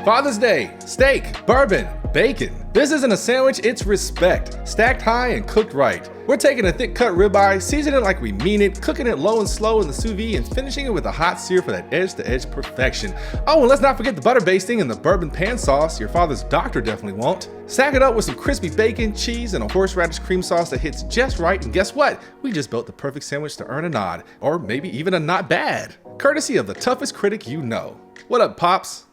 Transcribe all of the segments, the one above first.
Father's Day, steak, bourbon, bacon. This isn't a sandwich, it's respect. Stacked high and cooked right. We're taking a thick cut ribeye, seasoning it like we mean it, cooking it low and slow in the sous vide, and finishing it with a hot sear for that edge-to-edge perfection. Oh, and let's not forget the butter basting and the bourbon pan sauce your father's doctor definitely won't. Stack it up with some crispy bacon, cheese, and a horseradish cream sauce that hits just right, and guess what? We just built the perfect sandwich to earn a nod, or maybe even a not bad. Courtesy of the toughest critic you know. What up, Pops?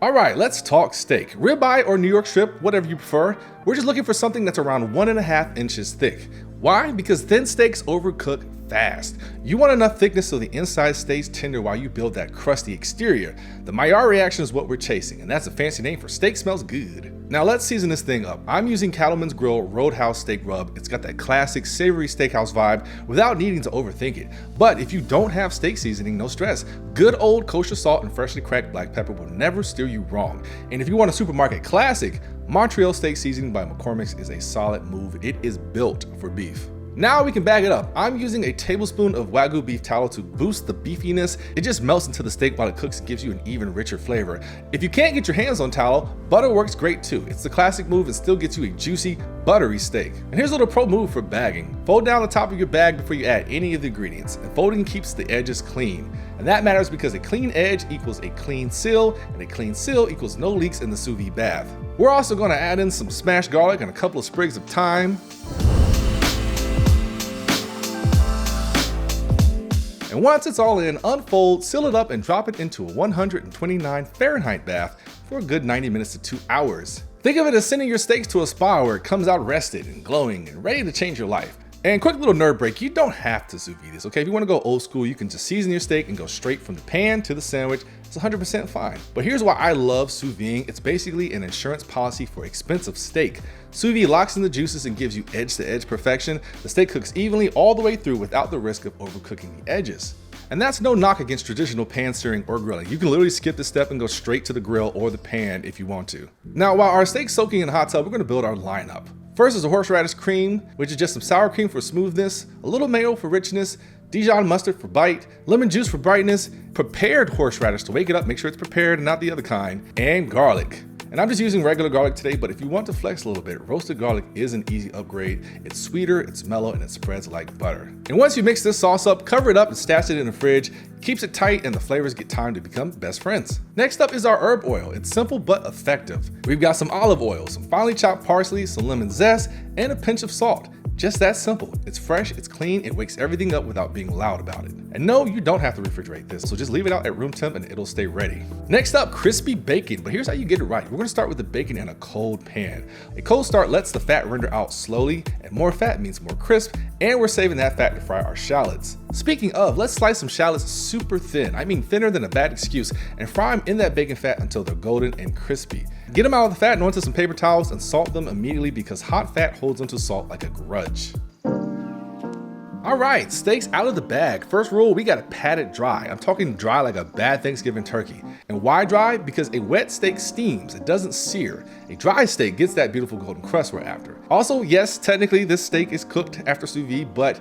Alright, let's talk steak. Ribeye or New York strip, whatever you prefer. We're just looking for something that's around 1.5 inches thick. Why? Because thin steaks overcook fast. You want enough thickness so the inside stays tender while you build that crusty exterior. The Maillard reaction is what we're chasing, and that's a fancy name for steak smells good. Now let's season this thing up. I'm using Cattleman's Grill Roadhouse steak rub. It's got that classic savory steakhouse vibe without needing to overthink it. But if you don't have steak seasoning, no stress. Good old kosher salt and freshly cracked black pepper will never steer you wrong. And if you want a supermarket classic, Montreal steak seasoning by McCormick's is a solid move. It is built for beef. Now we can bag it up. I'm using a tablespoon of Wagyu beef tallow to boost the beefiness. It just melts into the steak while it cooks and gives you an even richer flavor. If you can't get your hands on tallow, butter works great too. It's the classic move and still gets you a juicy, buttery steak. And here's a little pro move for bagging. Fold down the top of your bag before you add any of the ingredients, and folding keeps the edges clean. And that matters because a clean edge equals a clean seal, and a clean seal equals no leaks in the sous vide bath. We're also going to add in some smashed garlic and a couple of sprigs of thyme. And once it's all in, unfold, seal it up, and drop it into a 129 Fahrenheit bath for a good 90 minutes to 2 hours. Think of it as sending your steaks to a spa where it comes out rested and glowing and ready to change your life. And quick little nerd break, you don't have to sous vide this, okay? If you want to go old school, you can just season your steak and go straight from the pan to the sandwich. It's 100% fine. But here's why I love sous videing. It's basically an insurance policy for expensive steak. Sous vide locks in the juices and gives you edge-to-edge perfection. The steak cooks evenly all the way through without the risk of overcooking the edges. And that's no knock against traditional pan searing or grilling. You can literally skip this step and go straight to the grill or the pan if you want to. Now, while our steak's soaking in the hot tub, we're gonna build our lineup. First is a horseradish cream, which is just some sour cream for smoothness, a little mayo for richness, Dijon mustard for bite, lemon juice for brightness, prepared horseradish to wake it up, make sure it's prepared and not the other kind, and garlic. And I'm just using regular garlic today, but if you want to flex a little bit, roasted garlic is an easy upgrade. It's sweeter, it's mellow, and it spreads like butter. And once you mix this sauce up, cover it up and stash it in the fridge. Keeps it tight and the flavors get time to become best friends. Next up is our herb oil. It's simple but effective. We've got some olive oil, some finely chopped parsley, some lemon zest, and a pinch of salt. Just that simple. It's fresh, it's clean, it wakes everything up without being loud about it. And no, you don't have to refrigerate this, so just leave it out at room temp and it'll stay ready. Next up, crispy bacon, but here's how you get it right. We're gonna start with the bacon in a cold pan. A cold start lets the fat render out slowly, and more fat means more crisp, and we're saving that fat to fry our shallots. Speaking of, let's slice some shallots super thin, I mean thinner than a bad excuse, and fry them in that bacon fat until they're golden and crispy. Get them out of the fat and onto some paper towels and salt them immediately because hot fat holds onto salt like a grudge. All right, steaks out of the bag. First rule, we gotta pat it dry. I'm talking dry like a bad Thanksgiving turkey. And why dry? Because a wet steak steams, it doesn't sear. A dry steak gets that beautiful golden crust we're after. Also, yes, technically this steak is cooked after sous vide, but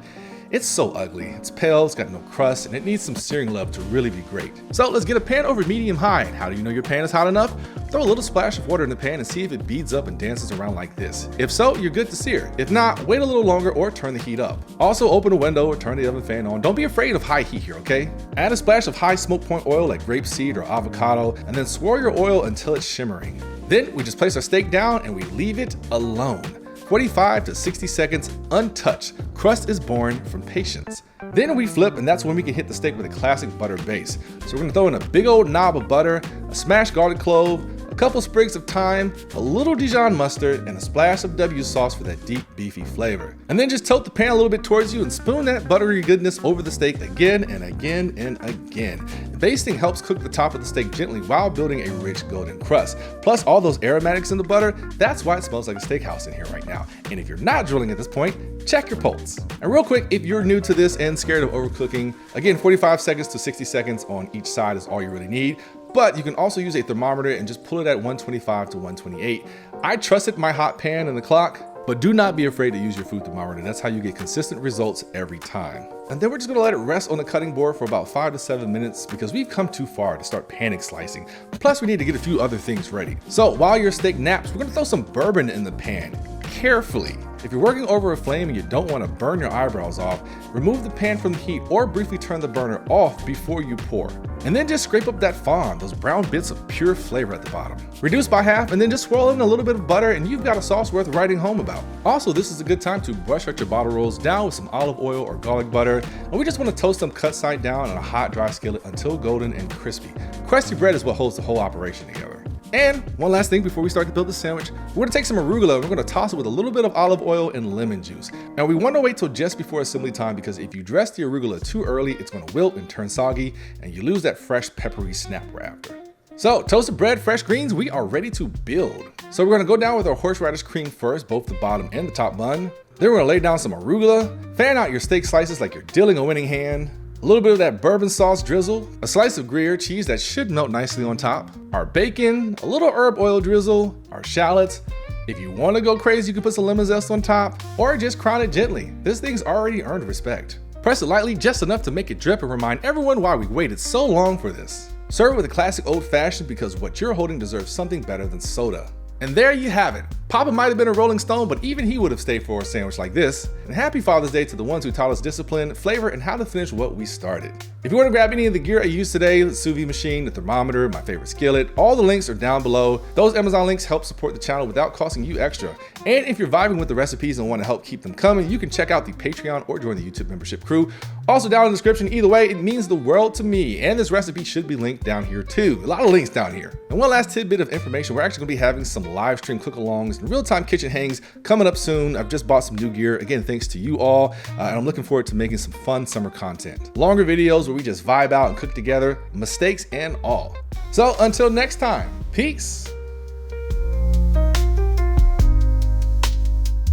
it's so ugly. It's pale, it's got no crust, and it needs some searing love to really be great. So let's get a pan over medium high. And how do you know your pan is hot enough? Throw a little splash of water in the pan and see if it beads up and dances around like this. If so, you're good to sear. If not, wait a little longer or turn the heat up. Also, open a window or turn the oven fan on. Don't be afraid of high heat here, okay? Add a splash of high smoke point oil like grapeseed or avocado, and then swirl your oil until it's shimmering. Then we just place our steak down and we leave it alone. 45 to 60 seconds untouched. Crust is born from patience. Then we flip, and that's when we can hit the steak with a classic butter base. So we're gonna throw in a big old knob of butter, a smashed garlic clove, a couple sprigs of thyme, a little Dijon mustard, and a splash of W sauce for that deep, beefy flavor. And then just tilt the pan a little bit towards you and spoon that buttery goodness over the steak again and again and again. Basting helps cook the top of the steak gently while building a rich golden crust. Plus all those aromatics in the butter, that's why it smells like a steakhouse in here right now. And if you're not drilling at this point, check your pulse. And real quick, if you're new to this and scared of overcooking, again, 45 seconds to 60 seconds on each side is all you really need. But you can also use a thermometer and just pull it at 125 to 128. I trusted my hot pan and the clock. But do not be afraid to use your food thermometer. That's how you get consistent results every time. And then we're just gonna let it rest on the cutting board for about 5 to 7 minutes because we've come too far to start panic slicing. Plus we need to get a few other things ready. So while your steak naps, we're gonna throw some bourbon in the pan, carefully. If you're working over a flame and you don't want to burn your eyebrows off, remove the pan from the heat or briefly turn the burner off before you pour. And then just scrape up that fond, those brown bits of pure flavor at the bottom. Reduce by half and then just swirl in a little bit of butter and you've got a sauce worth writing home about. Also, this is a good time to brush out your bottle rolls down with some olive oil or garlic butter. And we just want to toast them cut side down on a hot dry skillet until golden and crispy. Crusty bread is what holds the whole operation together. And one last thing before we start to build the sandwich, we're gonna take some arugula and we're gonna toss it with a little bit of olive oil and lemon juice. Now we wanna wait till just before assembly time because if you dress the arugula too early, it's gonna wilt and turn soggy and you lose that fresh peppery snap after. So toasted bread, fresh greens, we are ready to build. So we're gonna go down with our horseradish cream first, both the bottom and the top bun. Then we're gonna lay down some arugula, fan out your steak slices like you're dealing a winning hand. A little bit of that bourbon sauce drizzle, a slice of Gruyère cheese that should melt nicely on top, our bacon, a little herb oil drizzle, our shallots. If you want to go crazy, you can put some lemon zest on top, or just crown it gently. This thing's already earned respect. Press it lightly, just enough to make it drip and remind everyone why we waited so long for this. Serve it with a classic old fashioned because what you're holding deserves something better than soda. And there you have it. Papa might have been a Rolling Stone, but even he would have stayed for a sandwich like this. And happy Father's Day to the ones who taught us discipline, flavor, and how to finish what we started. If you want to grab any of the gear I used today, the sous vide machine, the thermometer, my favorite skillet, all the links are down below. Those Amazon links help support the channel without costing you extra. And if you're vibing with the recipes and want to help keep them coming, you can check out the Patreon or join the YouTube membership crew. Also down in the description, either way, it means the world to me. And this recipe should be linked down here too. A lot of links down here. And one last tidbit of information, we're actually gonna be having some live stream cook-alongs and real-time kitchen hangs coming up soon. I've just bought some new gear. Again, thanks to you all. And I'm looking forward to making some fun summer content. Longer videos where we just vibe out and cook together, mistakes and all. So until next time, peace.